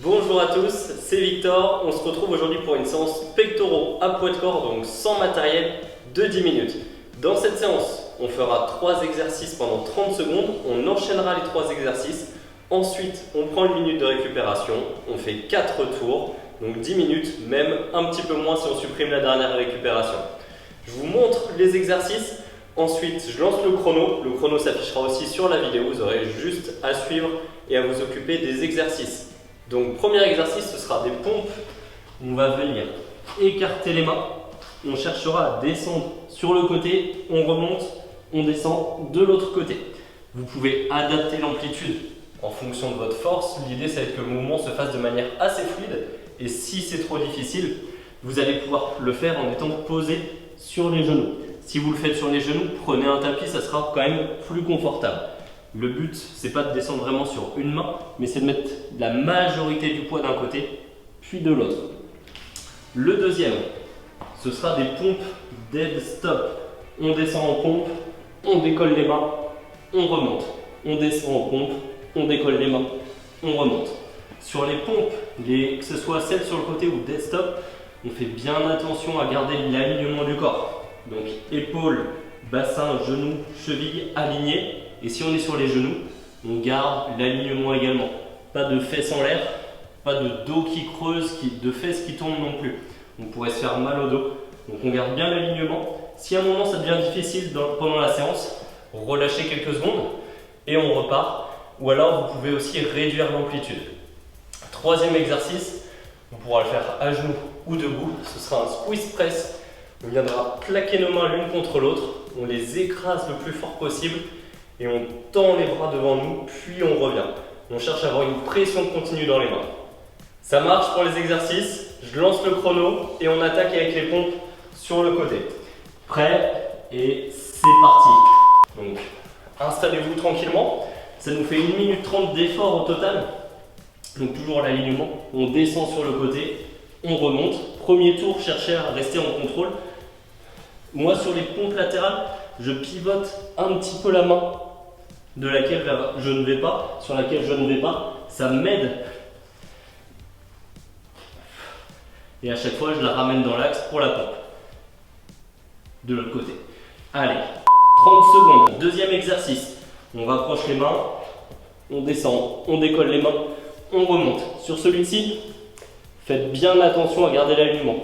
Bonjour à tous, c'est Victor. On se retrouve aujourd'hui pour une séance pectoraux à poids de corps, donc sans matériel, de 10 minutes. Dans cette séance, on fera 3 exercices pendant 30 secondes, on enchaînera les 3 exercices. Ensuite, on prend une minute de récupération, on fait 4 tours, donc 10 minutes, même un petit peu moins si on supprime la dernière récupération. Je vous montre les exercices, ensuite je lance le chrono s'affichera aussi sur la vidéo, vous aurez juste à suivre et à vous occuper des exercices. Donc premier exercice, ce sera des pompes. On va venir écarter les mains. On cherchera à descendre sur le côté. On remonte, on descend de l'autre côté. Vous pouvez adapter l'amplitude en fonction de votre force. L'idée, c'est que le mouvement se fasse de manière assez fluide. Et si c'est trop difficile, vous allez pouvoir le faire en étant posé sur les genoux. Si vous le faites sur les genoux, prenez un tapis, ça sera quand même plus confortable. Le but, c'est pas de descendre vraiment sur une main, mais c'est de mettre la majorité du poids d'un côté, puis de l'autre. Le deuxième, ce sera des pompes dead stop. On descend en pompe, on décolle les mains, on remonte. On descend en pompe, on décolle les mains, on remonte. Sur les pompes, que ce soit celles sur le côté ou dead stop, on fait bien attention à garder l'alignement du corps. Donc épaules, bassin, genoux, chevilles alignés. Et si on est sur les genoux, on garde l'alignement également. Pas de fesses en l'air, pas de dos qui creuse, de fesses qui tombent non plus. On pourrait se faire mal au dos. Donc on garde bien l'alignement. Si à un moment ça devient difficile pendant la séance, relâchez quelques secondes et on repart. Ou alors vous pouvez aussi réduire l'amplitude. Troisième exercice, on pourra le faire à genoux ou debout. Ce sera un squeeze press. On viendra plaquer nos mains l'une contre l'autre. On les écrase le plus fort possible. Et on tend les bras devant nous, puis on revient. On cherche à avoir une pression continue dans les mains. Ça marche pour les exercices. Je lance le chrono et on attaque avec les pompes sur le côté. Prêt et c'est parti. Donc, installez-vous tranquillement. Ça nous fait 1 minute 30 d'effort au total. Donc toujours l'alignement. On descend sur le côté, on remonte. Premier tour, cherchez à rester en contrôle. Moi, sur les pompes latérales, je pivote un petit peu la main de laquelle je ne vais pas, sur laquelle je ne vais pas, ça m'aide. Et à chaque fois, je la ramène dans l'axe pour la pompe. De l'autre côté. Allez, 30 secondes. Deuxième exercice. On rapproche les mains, on descend, on décolle les mains, on remonte. Sur celui-ci, faites bien attention à garder l'alignement.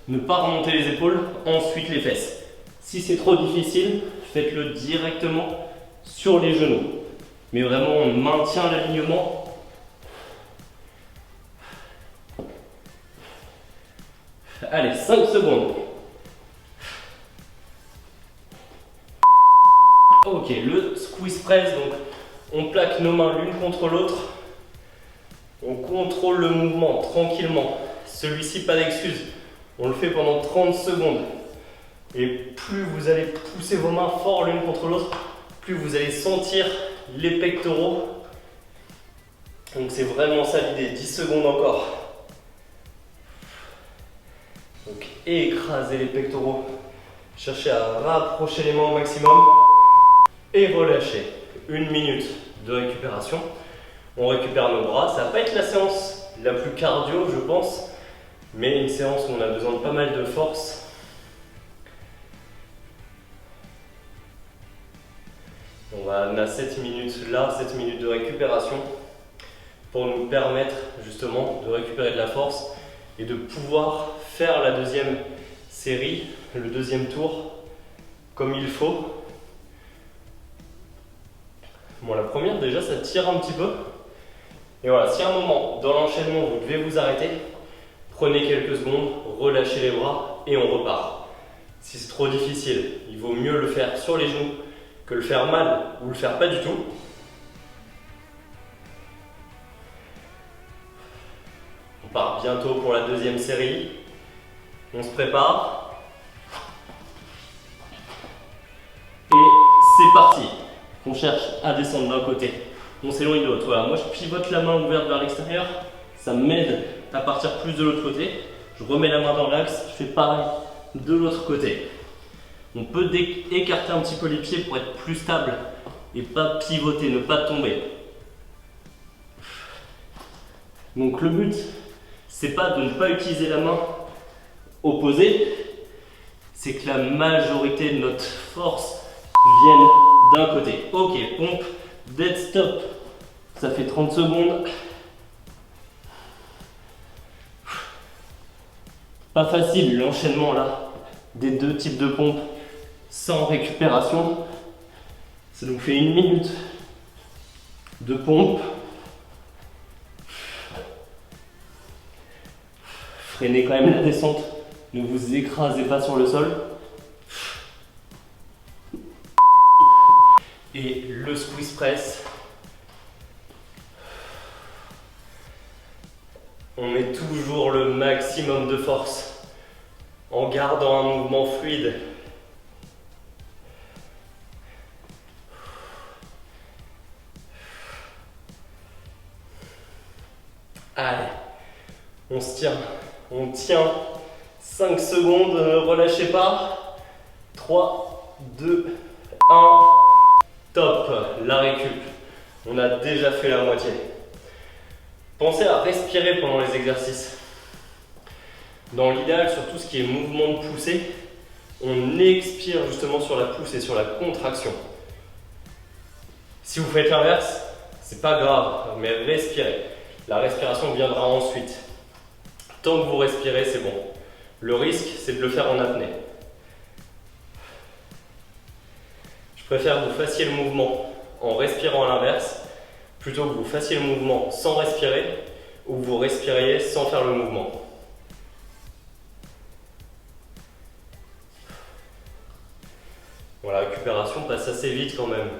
Ne pas remonter les épaules, ensuite les fesses. Si c'est trop difficile, faites-le directement sur les genoux. Mais vraiment, on maintient l'alignement. Allez, 5 secondes. Ok, le squeeze press, donc on plaque nos mains l'une contre l'autre. On contrôle le mouvement tranquillement. Celui-ci, pas d'excuse. On le fait pendant 30 secondes. Et plus vous allez pousser vos mains fort l'une contre l'autre, plus vous allez sentir les pectoraux. Donc c'est vraiment ça l'idée, 10 secondes encore. Donc écrasez les pectoraux, cherchez à rapprocher les mains au maximum et relâchez. 1 minute de récupération. On récupère nos bras, ça va pas être la séance la plus cardio je pense, mais une séance où on a besoin de pas mal de force. On a 7 minutes là, 7 minutes de récupération pour nous permettre justement de récupérer de la force et de pouvoir faire la deuxième série, le deuxième tour comme il faut. Bon, la première déjà ça tire un petit peu. Et voilà, si à un moment dans l'enchaînement vous devez vous arrêter, prenez quelques secondes, relâchez les bras et on repart. Si c'est trop difficile, il vaut mieux le faire sur les genoux que le faire mal ou le faire pas du tout. On part bientôt pour la deuxième série. On se prépare. Et c'est parti. On cherche à descendre d'un côté. On s'éloigne de l'autre. Voilà, moi je pivote la main ouverte vers l'extérieur. Ça m'aide à partir plus de l'autre côté. Je remets la main dans l'axe. Je fais pareil de l'autre côté. On peut écarter un petit peu les pieds pour être plus stable et pas pivoter, ne pas tomber. Donc le but, c'est pas de ne pas utiliser la main opposée, c'est que la majorité de notre force vienne d'un côté. Ok, pompe, dead stop, ça fait 30 secondes. Pas facile l'enchaînement là des deux types de pompes sans récupération. Ça nous fait 1 minute de pompe. Freinez quand même la descente, ne vous écrasez pas sur le sol. Et le squeeze press. On met toujours le maximum de force en gardant un mouvement fluide. Allez, on se tient, on tient 5 secondes, ne relâchez pas. 3, 2, 1, top, la récup. On a déjà fait la moitié. Pensez à respirer pendant les exercices. Dans l'idéal, sur tout ce qui est mouvement de poussée, on expire justement sur la pousse et sur la contraction. Si vous faites l'inverse, c'est pas grave, mais respirez. La respiration viendra ensuite. Tant que vous respirez, c'est bon. Le risque, c'est de le faire en apnée. Je préfère que vous fassiez le mouvement en respirant à l'inverse, plutôt que vous fassiez le mouvement sans respirer, ou que vous respiriez sans faire le mouvement. Bon, la récupération passe assez vite quand même.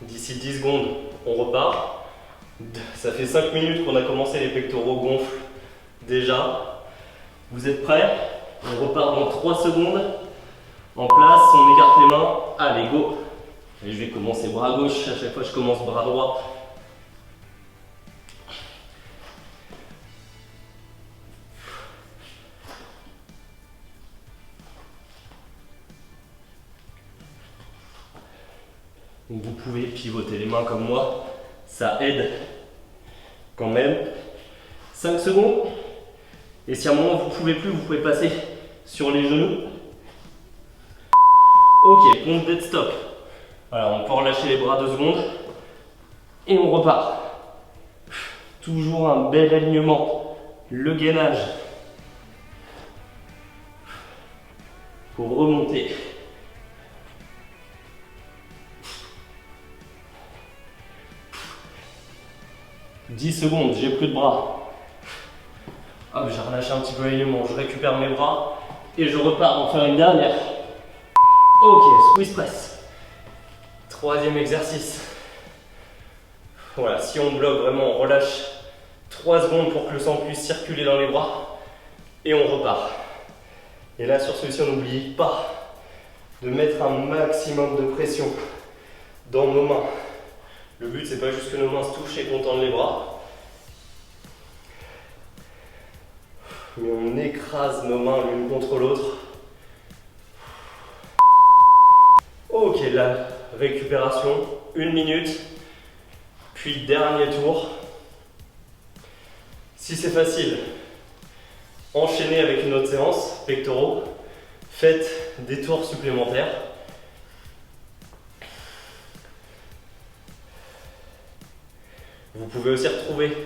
D'ici 10 secondes, on repart. Ça fait 5 minutes qu'on a commencé, les pectoraux gonflent déjà. Vous êtes prêts? On repart dans 3 secondes. En place, on écarte les mains. Allez, go! Et je vais commencer bras gauche, à chaque fois je commence bras droit. Donc vous pouvez pivoter les mains comme moi, ça aide quand même. 5 secondes. Et si à un moment vous ne pouvez plus, vous pouvez passer sur les genoux. Ok, pompe dead stop. Voilà, on peut relâcher les bras 2 secondes. Et on repart. Toujours un bel alignement. Le gainage. Pour remonter. « 10 secondes, j'ai plus de bras. » Hop, j'ai relâché un petit peu l'alignement, je récupère mes bras et je repars en faire une dernière. Ok, squeeze press. 3e exercice. Voilà, si on bloque vraiment, on relâche 3 secondes pour que le sang puisse circuler dans les bras et on repart. Et là, sur celui-ci, on n'oublie pas de mettre un maximum de pression dans nos mains. Le but, c'est pas juste que nos mains se touchent et qu'on tende les bras, mais on écrase nos mains l'une contre l'autre. Ok, la récupération, 1 minute, puis dernier tour. Si c'est facile, enchaînez avec une autre séance, pectoraux, faites des tours supplémentaires. Vous pouvez aussi retrouver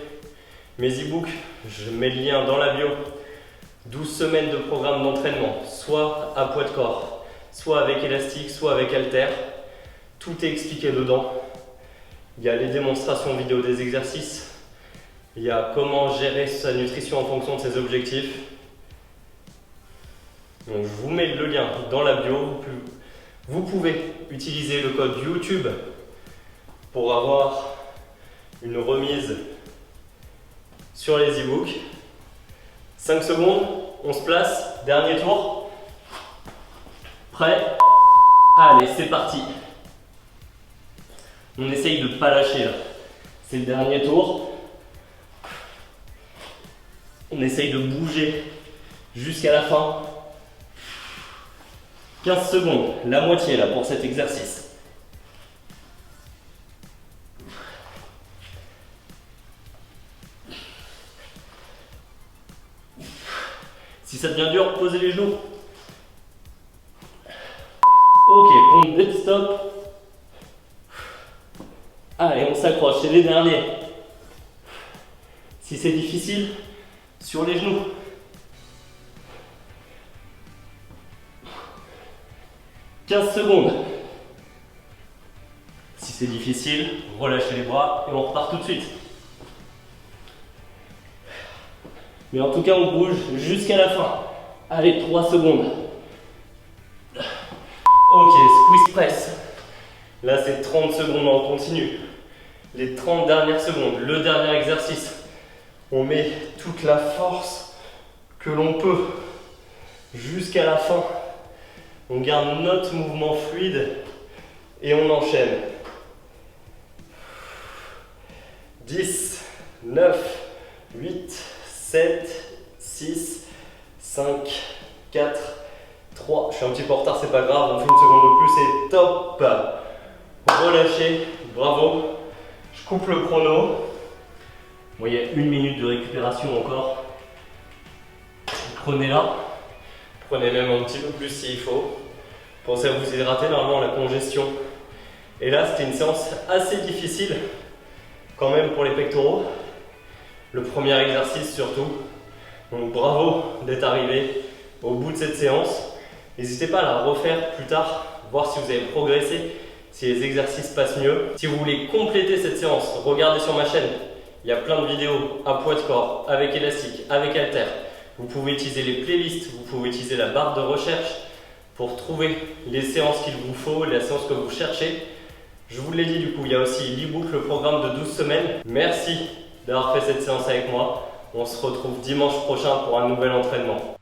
mes e-books, je mets le lien dans la bio. 12 semaines de programme d'entraînement, soit à poids de corps, soit avec élastique, soit avec haltère. Tout est expliqué dedans. Il y a les démonstrations vidéo des exercices. Il y a comment gérer sa nutrition en fonction de ses objectifs. Donc, je vous mets le lien dans la bio. Vous pouvez utiliser le code YouTube pour avoir une remise sur les e-books. 5 secondes, on se place, dernier tour. Prêt? Allez, c'est parti. On essaye de ne pas lâcher là. C'est le dernier tour. On essaye de bouger jusqu'à la fin. 15 secondes, la moitié là pour cet exercice. ça devient dur, posez les genoux. Ok, compte dead stop. Allez, on s'accroche, c'est les derniers. Si c'est difficile, sur les genoux. « 15 secondes. Si c'est difficile, relâchez les bras et on repart tout de suite. Mais en tout cas, on bouge jusqu'à la fin. Allez, 3 secondes. Ok, squeeze press. Là, c'est 30 secondes en continu. Les 30 dernières secondes, le dernier exercice. On met toute la force que l'on peut jusqu'à la fin. On garde notre mouvement fluide et on enchaîne. 10, 9, 8, 7, 6, 5, 4, 3. Je suis un petit peu en retard, c'est pas grave, on fait une seconde de plus et top. Relâchez, bravo. Je coupe le chrono. Bon, il y a 1 minute de récupération encore. Prenez-la. Prenez même un petit peu plus s'il faut. Pensez à vous hydrater, normalement la congestion. Et là, c'était une séance assez difficile quand même pour les pectoraux. Le premier exercice surtout. Donc bravo d'être arrivé au bout de cette séance. N'hésitez pas à la refaire plus tard, voir si vous avez progressé, si les exercices passent mieux. Si vous voulez compléter cette séance, regardez sur ma chaîne. Il y a plein de vidéos à poids de corps, avec élastique, avec haltère. Vous pouvez utiliser les playlists, vous pouvez utiliser la barre de recherche pour trouver les séances qu'il vous faut, les séances que vous cherchez. Je vous l'ai dit du coup, il y a aussi l'e-book, le programme de 12 semaines. Merci d'avoir fait cette séance avec moi. On se retrouve dimanche prochain pour un nouvel entraînement.